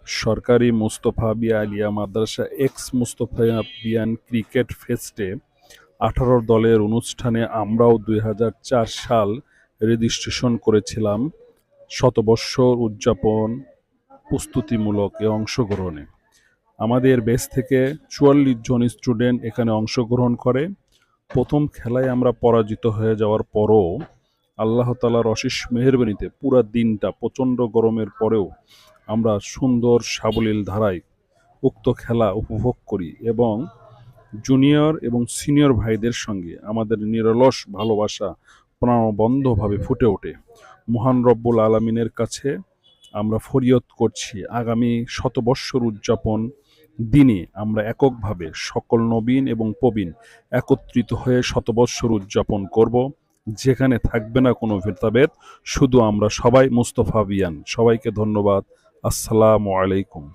সরকারি মুস্তফা বিয়া আলিয়া মাদ্রাসা এক্স মুস্তফা বিয়ান ক্রিকেট ফেস্টে 18 দলের অনুষ্ঠানে আমরাও 2004 সাল রেজিস্ট্রেশন করেছিলাম শতবর্ষর উদযাপন প্রস্তুতিমূলক অংশগ্রহণে। আমাদের ব্যাচ থেকে 44 জন স্টুডেন্ট এখানে অংশগ্রহণ করে। প্রথম খেলায় আমরা পরাজিত হয়ে যাওয়ার পরও আল্লাহ তাআলার অশেষ মেহেরবানিতে পুরা দিনটা প্রচণ্ড গরমের পরেও আমরা সুন্দর সাবলীল ধারায় উক্ত খেলা উপভোগ করি এবং জুনিয়র এবং সিনিয়র ভাইদের সঙ্গে আমাদের নিরলস ভালোবাসা প্রাণবন্ধভাবে ফুটে ওঠে। মহান রব্বুল আলামিনের কাছে আমরা ফরিয়াদ করছি আগামী শতবর্ষর উদযাপন দিনে আমরা এককভাবে সকল নবীন এবং প্রবীণ একত্রিত হয়ে শতবর্ষর উদযাপন করব, যেখানে থাকবে না কোনো ভেদাভেদ, শুধু আমরা সবাই মুস্তফা বিয়ান। সবাইকে ধন্যবাদ। আসসালামু আলাইকুম।